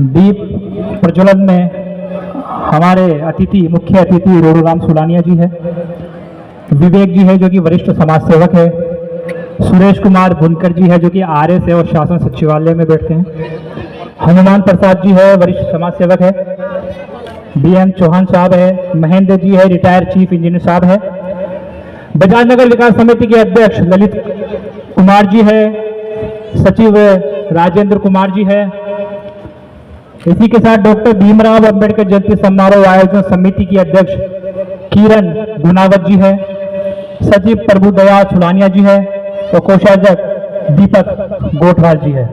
दीप प्रज्वलन में हमारे मुख्य अतिथि रोडूराम सुलानिया जी है, विवेक जी है जो कि वरिष्ठ समाज सेवक है, सुरेश कुमार बुनकर जी है जो कि RS एवं शासन सचिवालय में बैठते हैं, हनुमान प्रसाद जी है वरिष्ठ समाज सेवक है, BM चौहान साहब है, महेंद्र जी है रिटायर्ड चीफ इंजीनियर साहब है, बजाज नगर विकास समिति के अध्यक्ष ललित कुमार जी है, सचिव राजेंद्र कुमार जी है। इसी के साथ डॉक्टर भीमराव अंबेडकर जयंती समारोह आयोजन समिति की अध्यक्ष किरण गुनावत जी है, सचिव प्रभुदयाल सुलानिया जी है और कोषाध्यक्ष दीपक गोठवाल जी है।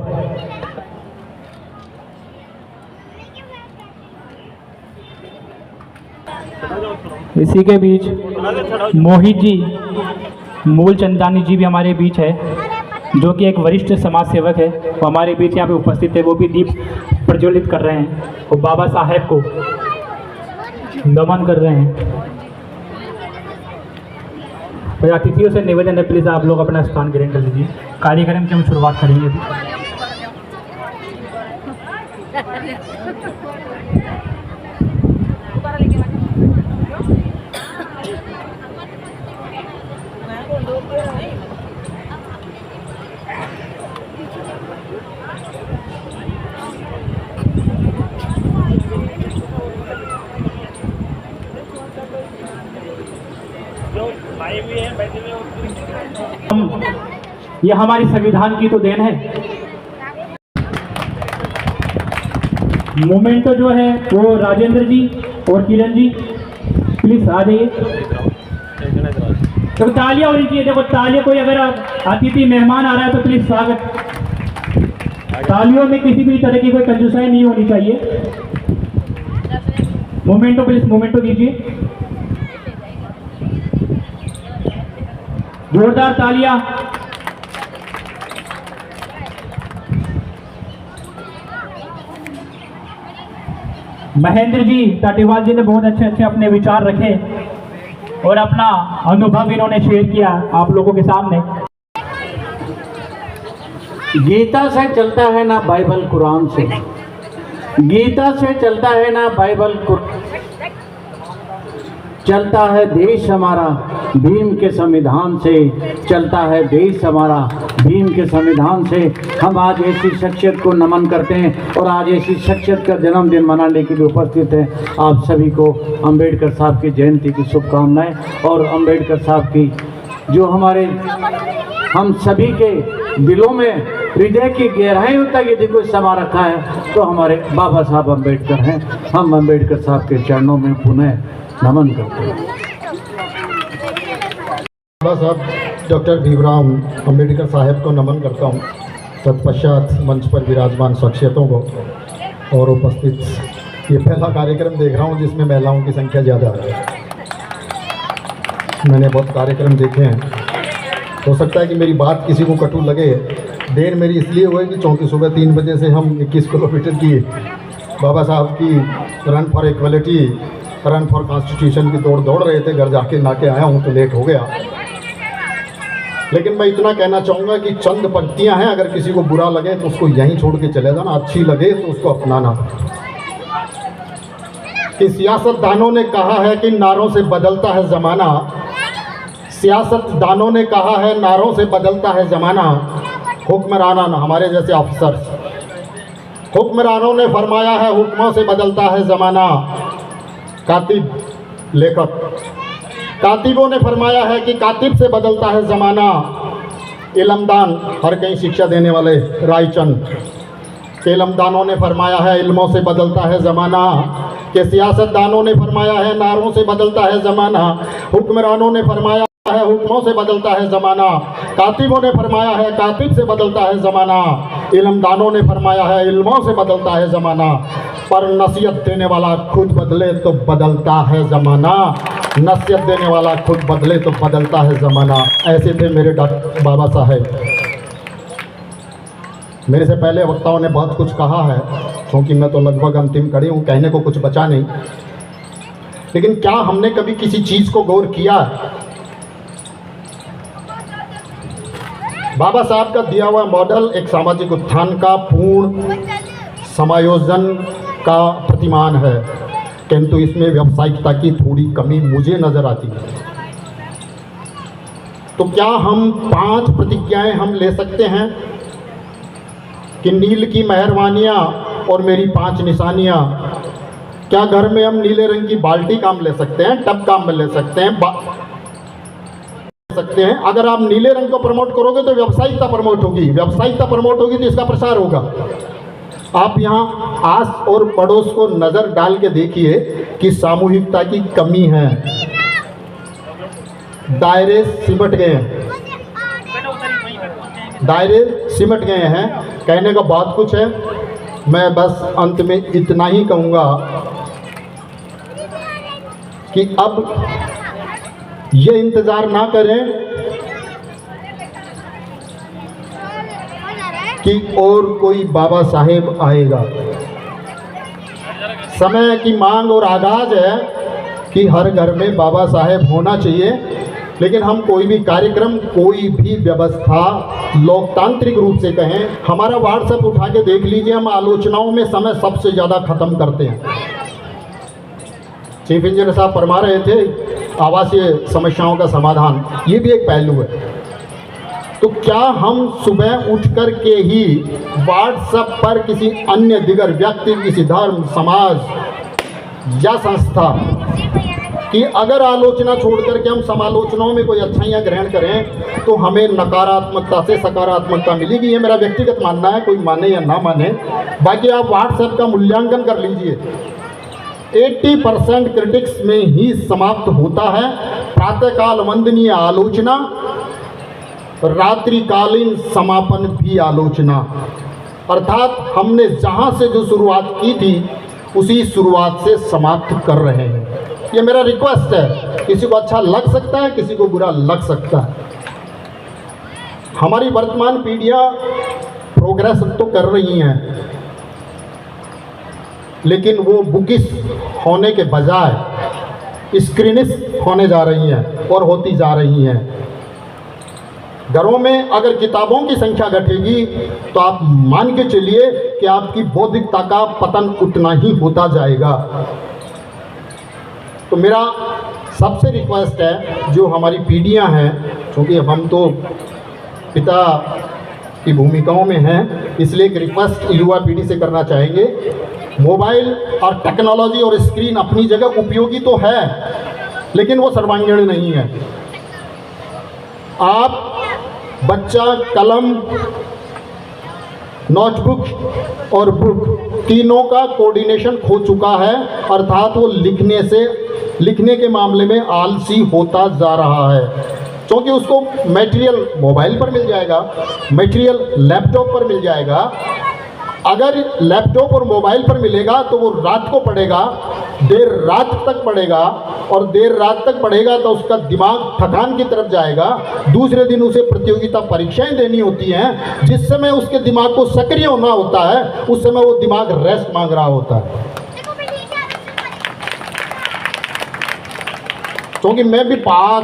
इसी के बीच मोहित जी मूलचंदानी जी भी हमारे बीच है जो कि एक वरिष्ठ समाज सेवक है, वो हमारे बीच यहाँ पे उपस्थित है। वो भी दीप प्रज्वलित कर रहे हैं और बाबा साहेब को नमन कर रहे हैं। तो अतिथियों से निवेदन है, प्लीज़ आप लोग अपना स्थान ग्रहण कर लीजिए। कार्यक्रम की हम शुरुआत करेंगे अभी। ये हमारी संविधान की तो देन है। मोमेंटो जो है वो राजेंद्र जी और किरण जी प्लीज आ जाइए। तो तालियां होनी चाहिए, देखो तालियां, कोई अगर अतिथि मेहमान आ रहा है तो प्लीज स्वागत। तालियों में किसी भी तरह की कोई कंजूसाई नहीं होनी चाहिए। मोमेंटो प्लीज, मोमेंटो दीजिए, जोरदार तालियां। महेंद्र जी टाटीवाल जी ने बहुत अच्छे अच्छे अपने विचार रखे और अपना अनुभव इन्होंने शेयर किया आप लोगों के सामने। गीता से चलता है ना बाइबल कुरान से, गीता से चलता है ना बाइबल चलता है देश हमारा भीम के संविधान से, चलता है देश हमारा भीम के संविधान से। हम आज ऐसी शख्सियत को नमन करते हैं और आज ऐसी शख्सियत का जन्मदिन मनाने के लिए उपस्थित हैं। आप सभी को अंबेडकर साहब की जयंती की शुभकामनाएं और अंबेडकर साहब की जो हमारे हम सभी के दिलों में हृदय की गहराइयों तक यदि कोई समा रखा है तो हमारे बाबा साहब अंबेडकर हैं। हम अंबेडकर साहब के चरणों में पुनः नमन करते हैं। बाबा साहब डॉक्टर भीमराव अंबेडकर साहब को नमन करता हूँ। तत्पश्चात मंच पर विराजमान शख्सियतों को और उपस्थित ये पहला कार्यक्रम देख रहा हूँ जिसमें महिलाओं की संख्या ज़्यादा है। मैंने बहुत कार्यक्रम देखे हैं, हो सकता है कि मेरी बात किसी को कटु लगे। देर मेरी इसलिए हुई कि चूँकि सुबह 3 बजे से हम 21 किलोमीटर की बाबा साहब की run for equality, run for constitution की दौड़ रहे थे। घर जाके नाके आया हूँ तो लेट हो गया। लेकिन मैं इतना कहना चाहूँगा कि चंद पंक्तियाँ हैं, अगर किसी को बुरा लगे तो उसको यहीं छोड़ के चले जाना, अच्छी लगे तो उसको अपनाना। कि सियासतदानों ने कहा है कि नारों से बदलता है ज़माना, सियासतदानों ने कहा है नारों से बदलता है ज़माना। हुक्मराना हमारे जैसे अफसर, हुक्मरानों ने फरमाया है हुक्मों से बदलता है ज़माना। कातिब लेखक, कातिबों ने फरमाया है कि कातिब से बदलता है ज़माना। इल्मदान, हर कहीं शिक्षा देने वाले रायचंद, इल्मदानों ने फरमाया है इल्मों से बदलता है ज़माना। कि सियासतदानों ने फरमाया है नारों से बदलता है ज़माना। हुक्मरानों ने फरमाया है हुक्मों से बदलता है ज़माना। कातिबों ने फरमाया है कातिब से बदलता है ज़माना। इल्मदानों ने फरमाया है इल्मों से बदलता है ज़माना। पर नसीहत देने वाला खुद बदले तो बदलता है ज़माना। नसीहत देने वाला खुद बदले तो बदलता है ज़माना। ऐसे थे मेरे डॉक्टर बाबा साहेब। मेरे से पहले वक्ताओं ने बहुत कुछ कहा है, क्योंकि मैं तो लगभग अंतिम कड़ी हूँ, कहने को कुछ बचा नहीं। लेकिन क्या हमने कभी किसी चीज़ को गौर किया? बाबा साहब का दिया हुआ मॉडल एक सामाजिक उत्थान का पूर्ण समायोजन का प्रतिमान है, किंतु इसमें व्यावसायिकता की थोड़ी कमी मुझे नज़र आती है। तो क्या हम 5 प्रतिज्ञाएं हम ले सकते हैं कि नील की मेहरबानियाँ और मेरी 5 निशानियाँ? क्या घर में हम नीले रंग की बाल्टी काम ले सकते हैं, टब काम में ले सकते हैं? अगर आप नीले रंग को प्रमोट करोगे तो व्यावसायिकता प्रमोट होगी, व्यावसायिकता प्रमोट होगी तो इसका प्रसार होगा। आप यहाँ आस और पड़ोस को नज़र डाल के देखिए कि सामूहिकता की कमी है। दायरे सिमट गए हैं, दायरे सिमट गए हैं। कहने का बहुत कुछ है, मैं बस अंत में इतना ही कहूँगा कि अब ये इंतज़ार ना करें कि और कोई बाबा साहेब आएगा। समय की मांग और आगाज है कि हर घर में बाबा साहेब होना चाहिए, लेकिन हम कोई भी कार्यक्रम, कोई भी व्यवस्था लोकतांत्रिक रूप से कहें, हमारा व्हाट्सएप उठा के देख लीजिए, हम आलोचनाओं में समय सबसे ज़्यादा ख़त्म करते हैं। चीफ इंजीनियर साहब फरमा रहे थे आवासीय समस्याओं का समाधान, ये भी एक पहलू है। तो क्या हम सुबह उठ कर के ही व्हाट्सएप पर किसी अन्य दिगर व्यक्ति, किसी धर्म, समाज या संस्था कि अगर आलोचना छोड़ करके हम समालोचनाओं में कोई अच्छाइयाँ ग्रहण करें तो हमें नकारात्मकता से सकारात्मकता मिलेगी? ये मेरा व्यक्तिगत मानना है, कोई माने या ना माने। बाकी आप व्हाट्सएप का मूल्यांकन कर लीजिए, 80% क्रिटिक्स में ही समाप्त होता है। प्रातःकाल वंदनीय आलोचना, रात्रिकालीन समापन भी आलोचना, अर्थात हमने जहाँ से जो शुरुआत की थी उसी शुरुआत से समाप्त कर रहे हैं। ये मेरा रिक्वेस्ट है। किसी को अच्छा लग सकता है, किसी को बुरा लग सकता है। हमारी वर्तमान पीढ़ियाँ प्रोग्रेस तो कर रही हैं, लेकिन वो बुकिश होने के बजाय स्क्रीनिश होने जा रही हैं और होती जा रही हैं। घरों में अगर किताबों की संख्या घटेगी तो आप मान के चलिए कि आपकी बौद्धिकता का पतन उतना ही होता जाएगा। तो मेरा सबसे रिक्वेस्ट है, जो हमारी पीढ़ियां हैं, क्योंकि हम तो पिता की भूमिकाओं में हैं, इसलिए एक रिक्वेस्ट युवा पीढ़ी से करना चाहेंगे। मोबाइल और टेक्नोलॉजी और स्क्रीन अपनी जगह उपयोगी तो है, लेकिन वो सर्वांगीण नहीं है। आप बच्चा कलम, नोटबुक और बुक तीनों का कोऑर्डिनेशन खो चुका है, अर्थात वो लिखने के मामले में आलसी होता जा रहा है, क्योंकि उसको मटेरियल मोबाइल पर मिल जाएगा, मटेरियल लैपटॉप पर मिल जाएगा। अगर लैपटॉप और मोबाइल पर मिलेगा तो वो रात को पढ़ेगा, देर रात तक पढ़ेगा, और देर रात तक पढ़ेगा तो उसका दिमाग थकान की तरफ जाएगा। दूसरे दिन उसे प्रतियोगिता परीक्षाएं देनी होती हैं, जिस समय उसके दिमाग को सक्रिय होना होता है उस समय वो दिमाग रेस्ट मांग रहा होता है। क्योंकि मैं भी पास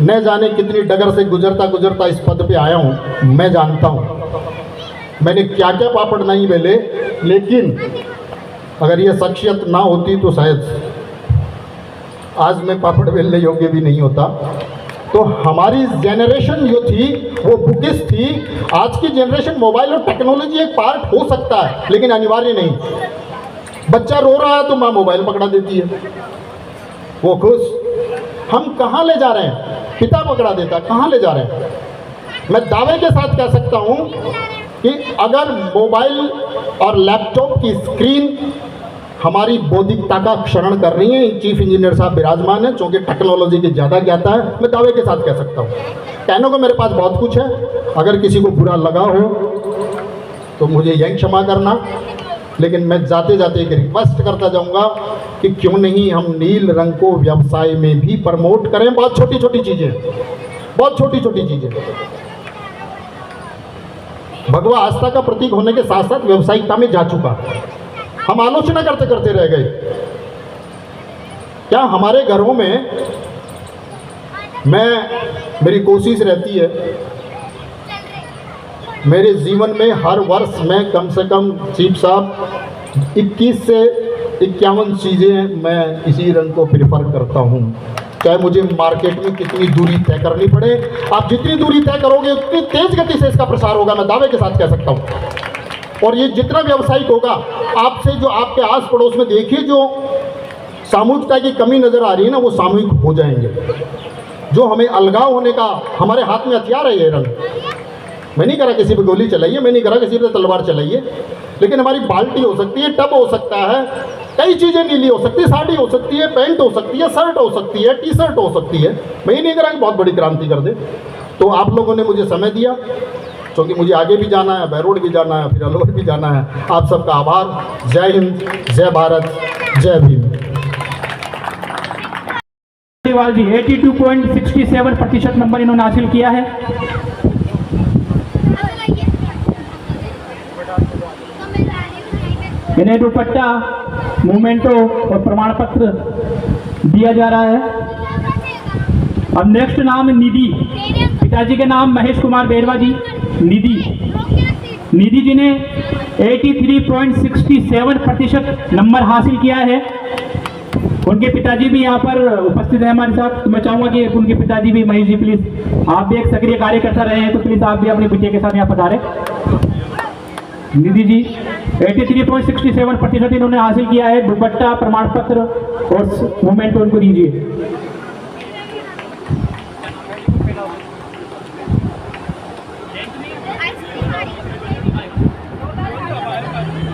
न जाने कितनी डगर से गुजरता गुजरता इस पद पे आया हूँ, मैं जानता हूँ मैंने क्या क्या पापड़ नहीं बेले, लेकिन अगर ये शख्सियत ना होती तो शायद आज मैं पापड़ बेलने योग्य भी नहीं होता। तो हमारी जनरेशन जो थी वो बुकिश थी। आज की जनरेशन मोबाइल और टेक्नोलॉजी एक पार्ट हो सकता है, लेकिन अनिवार्य नहीं। बच्चा रो रहा है तो माँ मोबाइल पकड़ा देती है, वो खुश। हम कहाँ ले जा रहे हैं? पिता पकड़ा देता, कहाँ ले जा रहे हैं? मैं दावे के साथ कह सकता हूँ कि अगर मोबाइल और लैपटॉप की स्क्रीन हमारी बौद्धिकता का क्षरण कर रही है, चीफ इंजीनियर साहब विराजमान है, क्योंकि टेक्नोलॉजी की ज़्यादा ज्ञाता है, मैं दावे के साथ कह सकता हूँ। कहने को मेरे पास बहुत कुछ है, अगर किसी को बुरा लगा हो तो मुझे यही क्षमा करना, लेकिन मैं जाते जाते एक रिक्वेस्ट करता जाऊँगा कि क्यों नहीं हम नील रंग को व्यवसाय में भी प्रमोट करें। बहुत छोटी छोटी चीज़ें, बहुत छोटी छोटी चीज़ें। भगवा आस्था का प्रतीक होने के साथ साथ व्यवसायिकता में जा चुका। हम आलोचना करते करते रह गए। क्या हमारे घरों में, मेरी कोशिश रहती है मेरे जीवन में हर वर्ष में कम से कम चीफ साहब 21 से 51 चीज़ें मैं इसी रंग को प्रेफर करता हूँ, चाहे मुझे मार्केट में कितनी दूरी तय करनी पड़े। आप जितनी दूरी तय करोगे उतनी तेज गति से इसका प्रसार होगा, मैं दावे के साथ कह सकता हूँ। और ये जितना व्यावसायिक होगा, आपसे जो आपके आस पड़ोस में देखिए जो सामूहिकता की कमी नज़र आ रही है ना, वो सामूहिक हो जाएंगे। जो हमें अलगाव होने का हमारे हाथ में हथियार है ये रंग। मैं नहीं कह रहा किसी पे गोली चलाइए, मैं नहीं कह रहा किसी पे तलवार चलाइए, लेकिन हमारी बाल्टी हो सकती है, टब हो सकता है, कई चीज़ें नीली हो सकती है, साड़ी हो सकती है, पैंट हो सकती है, शर्ट हो सकती है, टी शर्ट हो सकती है। मैं ये नहीं कह रहा कि बहुत बड़ी क्रांति कर दे। तो आप लोगों ने मुझे समय दिया, क्योंकि मुझे आगे भी जाना है, बहरोड भी जाना है, फिर अलवर भी जाना है। आप सबका आभार। जय हिंद, जय भारत, जय भीम। केजरीवाल जी 82.67% नंबर इन्होंने हासिल किया है। इन्हें दुपट्टा, मोमेंटो और प्रमाण पत्र दिया जा रहा है। अब नेक्स्ट नाम निधि, पिताजी के नाम महेश कुमार बेरवा जी। निधि जी ने 83.67% नंबर हासिल किया है। उनके पिताजी भी यहाँ पर उपस्थित हैं हमारे साथ। तो मैं चाहूँगा कि उनके पिताजी भी, महेश जी प्लीज़, आप भी एक सक्रिय कार्यकर्ता रहे हैं, तो प्लीज़ आप भी अपने बेटे के साथ यहाँ पधारें। निधि जी 83.67% इन्होंने हासिल किया है। दुपट्टा, प्रमाण पत्र और मोमेंटो उनको दीजिए।